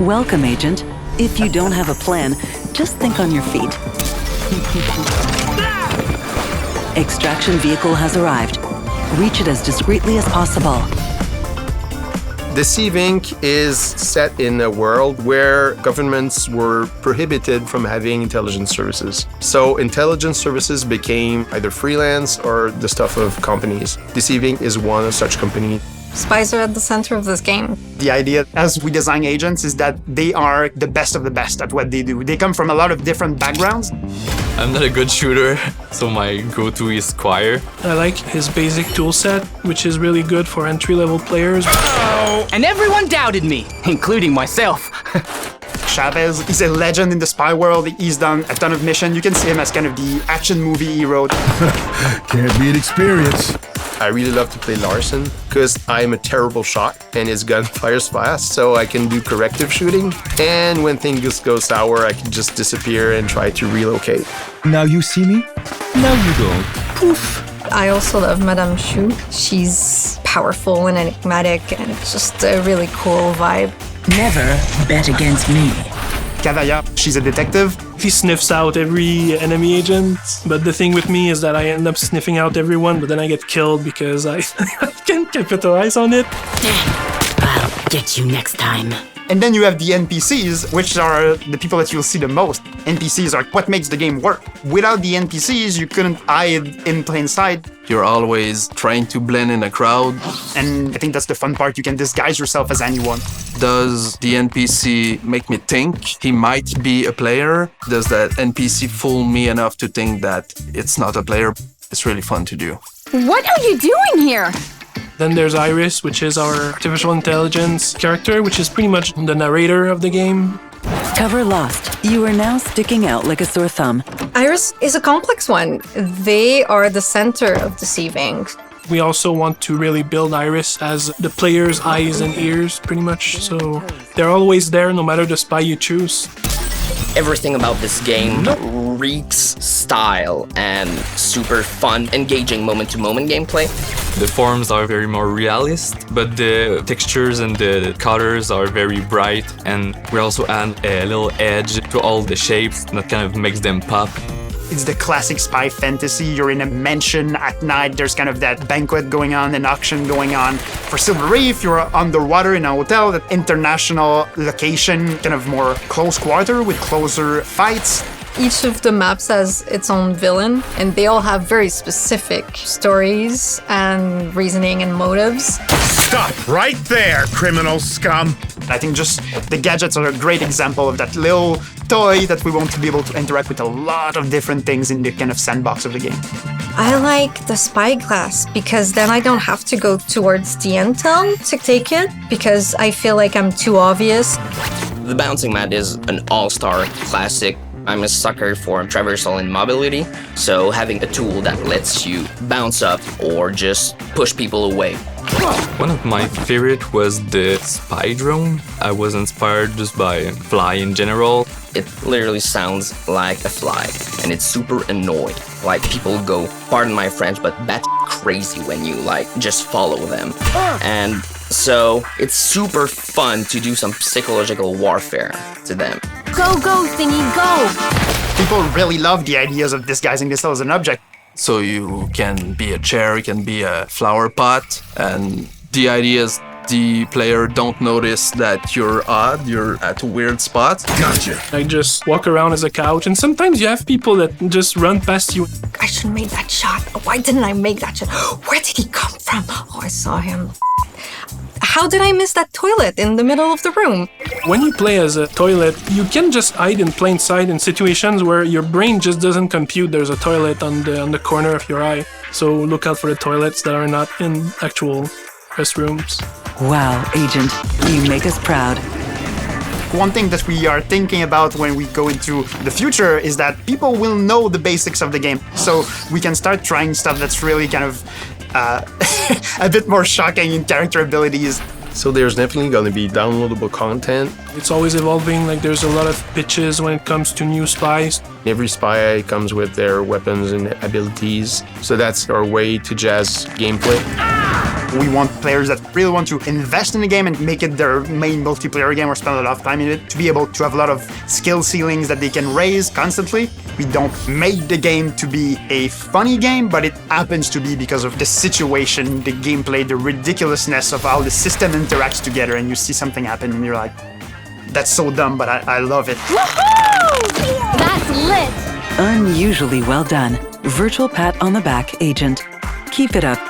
Welcome, Agent. If you don't have a plan, just think on your feet. Extraction vehicle has arrived. Reach it as discreetly as possible. Deceiving is set in a world where governments were prohibited from having intelligence services. So intelligence services became either freelance or the stuff of companies. Deceiving is one of such companies. Spies are at the center of this game. The idea as we design agents is that they are the best of the best at what they do. They come from a lot of different backgrounds. I'm not a good shooter, so my go-to is Squire. I like his basic toolset, which is really good for entry-level players. And everyone doubted me, including myself. Chavez is a legend in the spy world. He's done a ton of missions. You can see him as kind of the action movie hero. Can't beat experience. I really love to play Larson because I'm a terrible shot and his gun fires fast, so I can do corrective shooting. And when things go sour, I can just disappear and try to relocate. Now you see me, now you don't. Poof. I also love Madame Shu. She's powerful and enigmatic, and it's just a really cool vibe. Never bet against me. Kavaya, she's a detective. He sniffs out every enemy agent, but the thing with me is that I end up sniffing out everyone, but then I get killed because I can't capitalize on it. I'll get you next time. And then you have the NPCs, which are the people that you'll see the most. NPCs are what makes the game work. Without the NPCs, you couldn't hide in plain sight. You're always trying to blend in a crowd. And I think that's the fun part. You can disguise yourself as anyone. Does the NPC make me think he might be a player? Does that NPC fool me enough to think that it's not a player? It's really fun to do. What are you doing here? Then there's Iris, which is our artificial intelligence character, which is pretty much the narrator of the game. Cover lost. You are now sticking out like a sore thumb. Iris is a complex one. They are the center of Deceiving. We also want to really build Iris as the player's eyes and ears, pretty much. So they're always there, no matter the spy you choose. Everything about this game reeks style and super fun, engaging moment-to-moment gameplay. The forms are very more realist, but the textures and the colors are very bright, and we also add a little edge to all the shapes that kind of makes them pop. It's the classic spy fantasy. You're in a mansion at night. There's kind of that banquet going on, an auction going on. For Silver Reef, you're underwater in a hotel, that international location, kind of more close quarter with closer fights. Each of the maps has its own villain, and they all have very specific stories and reasoning and motives. Stop right there, criminal scum. I think just the gadgets are a great example of that little toy that we want to be able to interact with a lot of different things in the kind of sandbox of the game. I like the spyglass because then I don't have to go towards the intel to take it because I feel like I'm too obvious. The bouncing mat is an all-star classic. I'm a sucker for traversal and mobility, so having a tool that lets you bounce up or just push people away. One of my favorite was the spy drone. I was inspired just by fly in general. It literally sounds like a fly, and it's super annoyed. Like, people go, pardon my French, but bat crazy when you, just follow them. And so it's super fun to do some psychological warfare to them. Go, go, thingy, go! People really love the ideas of disguising this as an object. So you can be a chair, you can be a flower pot, and the idea is the player don't notice that you're odd, you're at a weird spot. Gotcha. I just walk around as a couch, and sometimes you have people that just run past you. I should have made that shot. Why didn't I make that shot? Where did he come from? Oh, I saw him. How did I miss that toilet in the middle of the room? When you play as a toilet, you can just hide in plain sight in situations where your brain just doesn't compute there's a toilet on the corner of your eye. So look out for the toilets that are not in actual restrooms. Wow, Agent, you make us proud. One thing that we are thinking about when we go into the future is that people will know the basics of the game. So we can start trying stuff that's really kind of a bit more shocking in character abilities. So there's definitely going to be downloadable content. It's always evolving, there's a lot of pitches when it comes to new spies. Every spy comes with their weapons and abilities. So that's our way to jazz gameplay. We want players that really want to invest in the game and make it their main multiplayer game or spend a lot of time in it to be able to have a lot of skill ceilings that they can raise constantly. We don't make the game to be a funny game, but it happens to be because of the situation, the gameplay, the ridiculousness of how the system interacts together, and you see something happen and you're like, that's so dumb, but I love it. Woohoo! That's lit! Unusually well done. Virtual pat on the back, Agent. Keep it up.